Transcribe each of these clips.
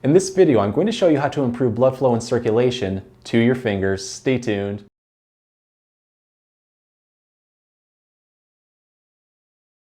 In this video, I'm going to show you how to improve blood flow and circulation to your fingers. Stay tuned.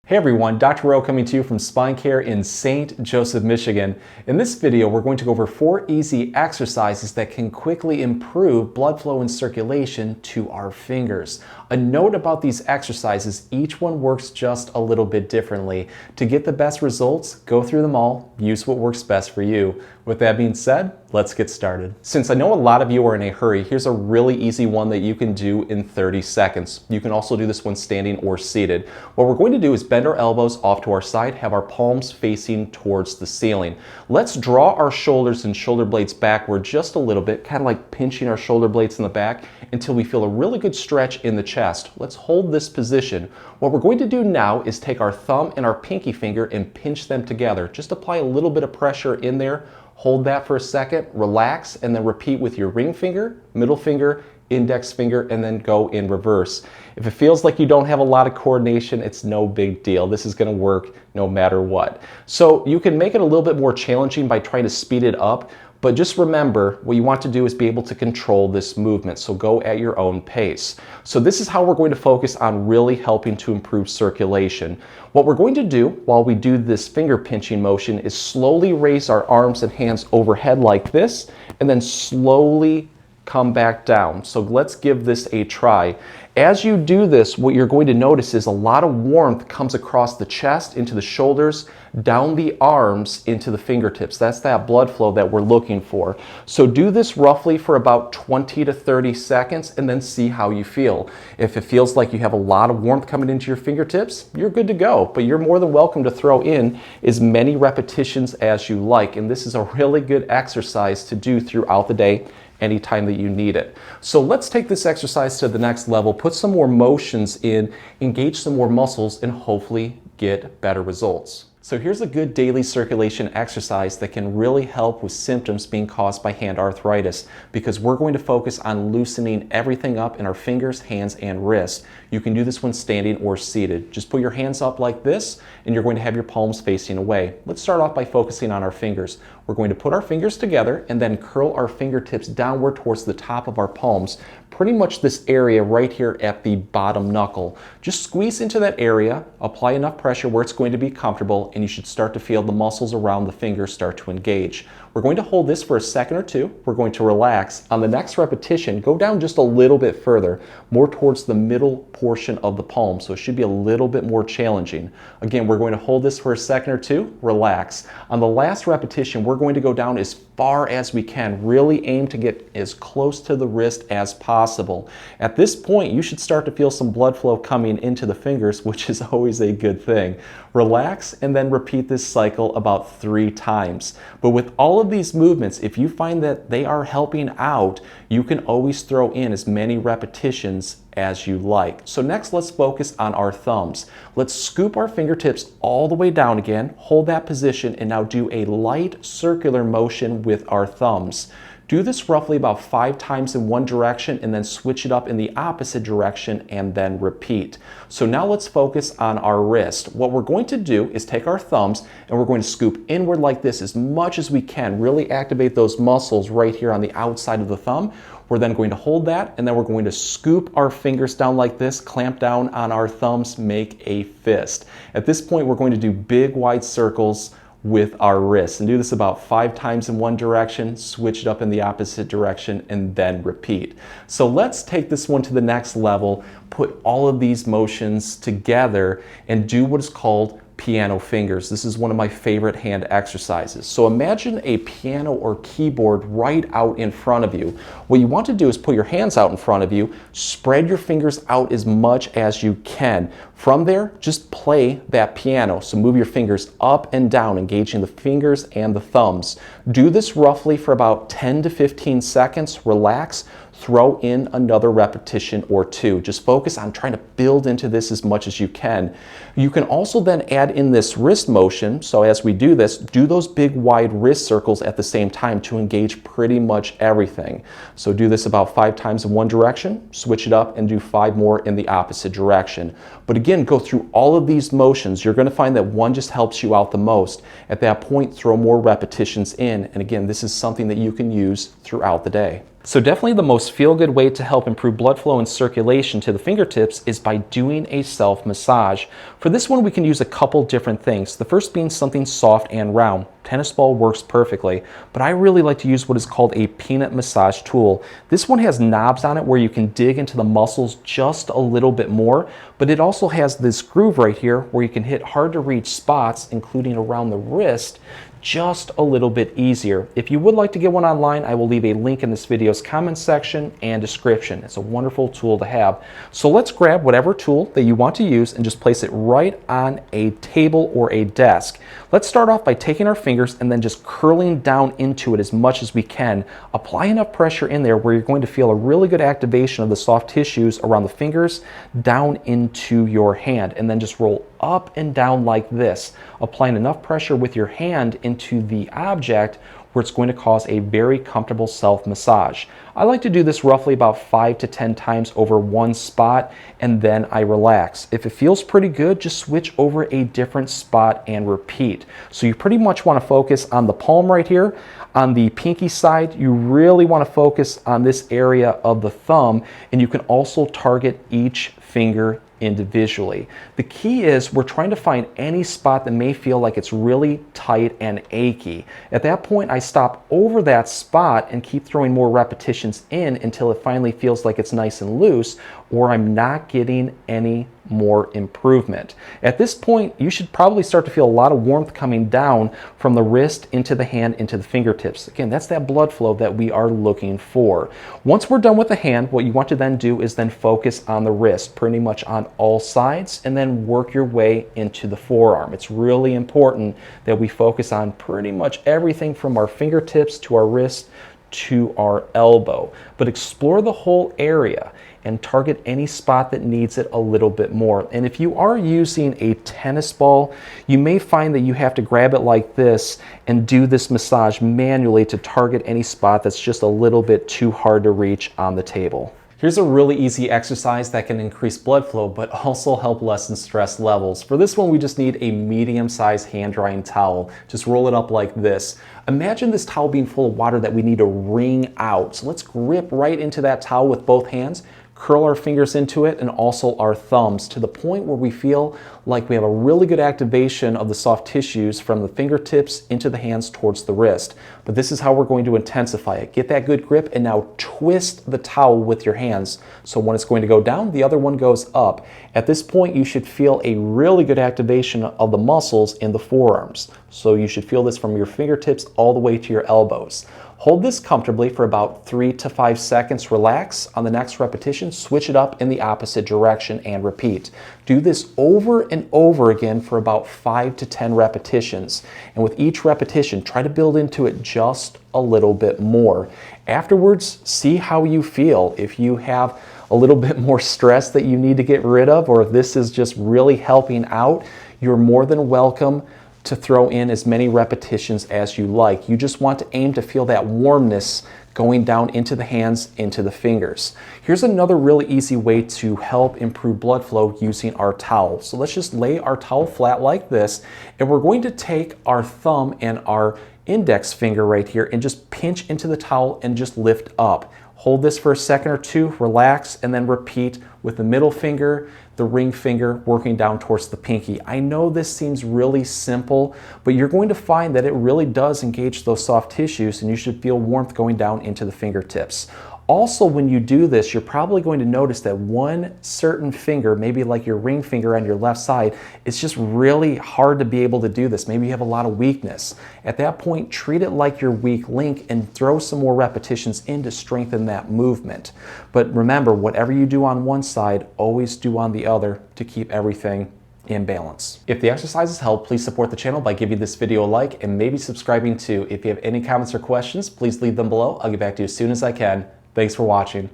Hey everyone, Dr. Rowe coming to you from SpineCare in St. Joseph, Michigan. In this video, we're going to go over 4 easy exercises that can quickly improve blood flow and circulation to our fingers. A note about these exercises, each one works just a little bit differently. To get the best results, go through them all, use what works best for you. With that being said, let's get started. Since I know a lot of you are in a hurry, here's a really easy one that you can do in 30 seconds. You can also do this one standing or seated. What we're going to do is bend our elbows off to our side, have our palms facing towards the ceiling. Let's draw our shoulders and shoulder blades backward just a little bit, kind of like pinching our shoulder blades in the back until we feel a really good stretch in the chest. Let's hold this position. What we're going to do now is take our thumb and our pinky finger and pinch them together. Just apply a little bit of pressure in there. Hold that for a second, relax, and then repeat with your ring finger, middle finger, index finger, and then go in reverse. If it feels like you don't have a lot of coordination, it's no big deal. This is going to work no matter what. So you can make it a little bit more challenging by trying to speed it up, but just remember what you want to do is be able to control this movement, so go at your own pace. So this is how we're going to focus on really helping to improve circulation. What we're going to do while we do this finger pinching motion is slowly raise our arms and hands overhead like this, and then slowly come back down. So let's give this a try. As you do this, what you're going to notice is a lot of warmth comes across the chest, into the shoulders, down the arms, into the fingertips. That's that blood flow that we're looking for. So do this roughly for about 20 to 30 seconds and then see how you feel. If it feels like you have a lot of warmth coming into your fingertips, you're good to go, but you're more than welcome to throw in as many repetitions as you like. And this is a really good exercise to do throughout the day, anytime that you need it. So let's take this exercise to the next level, put some more motions in, engage some more muscles, and hopefully get better results. So here's a good daily circulation exercise that can really help with symptoms being caused by hand arthritis, because we're going to focus on loosening everything up in our fingers, hands, and wrists. You can do this when standing or seated. Just put your hands up like this, and you're going to have your palms facing away. Let's start off by focusing on our fingers. We're going to put our fingers together and then curl our fingertips downward towards the top of our palms, pretty much this area right here at the bottom knuckle. Just squeeze into that area, apply enough pressure where it's going to be comfortable, and you should start to feel the muscles around the fingers start to engage. We're going to hold this for a second or two. We're going to relax. On the next repetition, go down just a little bit further, more towards the middle portion of the palm, so it should be a little bit more challenging. Again, we're going to hold this for a second or two, relax. On the last repetition, we're going to go down as far as we can. Really aim to get as close to the wrist as possible. At this point, you should start to feel some blood flow coming into the fingers, which is always a good thing. Relax and then repeat this cycle about 3 times. But with all of these movements, if you find that they are helping out, you can always throw in as many repetitions as you like. So next, let's focus on our thumbs. Let's scoop our fingertips all the way down again, hold that position, and now do a light circular motion with our thumbs. Do this roughly about 5 times in one direction and then switch it up in the opposite direction and then repeat. So now let's focus on our wrist. What we're going to do is take our thumbs and we're going to scoop inward like this as much as we can. Really activate those muscles right here on the outside of the thumb. We're then going to hold that, and then we're going to scoop our fingers down like this, clamp down on our thumbs, make a fist. At this point, we're going to do big wide circles with our wrists, and do this about 5 times in one direction, switch it up in the opposite direction, and then repeat. So let's take this one to the next level, put all of these motions together, and do what is called piano fingers. This is one of my favorite hand exercises. So imagine a piano or keyboard right out in front of you. What you want to do is put your hands out in front of you, spread your fingers out as much as you can. From there, just play that piano. So move your fingers up and down, engaging the fingers and the thumbs. Do this roughly for about 10 to 15 seconds. Relax. Throw in another repetition or 2. Just focus on trying to build into this as much as you can. You can also then add in this wrist motion. So as we do this, do those big wide wrist circles at the same time to engage pretty much everything. So do this about 5 times in one direction, switch it up and do 5 more in the opposite direction. But again, go through all of these motions. You're going to find that one just helps you out the most. At that point, throw more repetitions in. And again, this is something that you can use throughout the day. So definitely the most feel-good way to help improve blood flow and circulation to the fingertips is by doing a self-massage. For this one, we can use a couple different things. The first being something soft and round. Tennis ball works perfectly, but I really like to use what is called a peanut massage tool. This one has knobs on it where you can dig into the muscles just a little bit more, but it also has this groove right here where you can hit hard to reach spots, including around the wrist, just a little bit easier. If you would like to get one online, I will leave a link in this video's comment section and description. It's a wonderful tool to have. So let's grab whatever tool that you want to use and just place it right on a table or a desk. Let's start off by taking our fingers and then just curling down into it as much as we can. Apply enough pressure in there where you're going to feel a really good activation of the soft tissues around the fingers down into your hand, and then just roll up and down like this, applying enough pressure with your hand into the object where it's going to cause a very comfortable self-massage. I like to do this roughly about 5 to 10 times over one spot, and then I relax. If it feels pretty good, just switch over a different spot and repeat. So you pretty much want to focus on the palm right here. On the pinky side, you really want to focus on this area of the thumb, and you can also target each finger individually. The key is we're trying to find any spot that may feel like it's really tight and achy. At that point, I stop over that spot and keep throwing more repetitions in until it finally feels like it's nice and loose, or I'm not getting any more improvement. At this point, you should probably start to feel a lot of warmth coming down from the wrist into the hand into the fingertips. Again, that's that blood flow that we are looking for. Once we're done with the hand, what you want to then do is then focus on the wrist, pretty much on all sides, and then work your way into the forearm. It's really important that we focus on pretty much everything from our fingertips to our wrist to our elbow, but explore the whole area and target any spot that needs it a little bit more. And if you are using a tennis ball, you may find that you have to grab it like this and do this massage manually to target any spot that's just a little bit too hard to reach on the table. Here's a really easy exercise that can increase blood flow but also help lessen stress levels. For this one, we just need a medium-sized hand drying towel. Just roll it up like this. Imagine this towel being full of water that we need to wring out. So let's grip right into that towel with both hands, curl our fingers into it and also our thumbs to the point where we feel like we have a really good activation of the soft tissues from the fingertips into the hands towards the wrist. But this is how we're going to intensify it. Get that good grip and now twist the towel with your hands. So when it's going to go down, the other one goes up. At this point, you should feel a really good activation of the muscles in the forearms. So you should feel this from your fingertips all the way to your elbows. Hold this comfortably for about 3 to 5 seconds, relax. On the next repetition, switch it up in the opposite direction and repeat. Do this over and over again for about 5 to 10 repetitions. And with each repetition, try to build into it just a little bit more. Afterwards, see how you feel. If you have a little bit more stress that you need to get rid of, or if this is just really helping out, you're more than welcome to throw in as many repetitions as you like. You just want to aim to feel that warmness going down into the hands, into the fingers. Here's another really easy way to help improve blood flow using our towel. So let's just lay our towel flat like this, and we're going to take our thumb and our index finger right here and just pinch into the towel and just lift up. Hold this for a second or two, relax, and then repeat with the middle finger, the ring finger working down towards the pinky. I know this seems really simple, but you're going to find that it really does engage those soft tissues, and you should feel warmth going down into the fingertips. Also, when you do this, you're probably going to notice that one certain finger, maybe like your ring finger on your left side, it's just really hard to be able to do this. Maybe you have a lot of weakness. At that point, treat it like your weak link and throw some more repetitions in to strengthen that movement. But remember, whatever you do on one side, always do on the other to keep everything in balance. If the exercises help, please support the channel by giving this video a like and maybe subscribing too. If you have any comments or questions, please leave them below. I'll get back to you as soon as I can. Thanks for watching.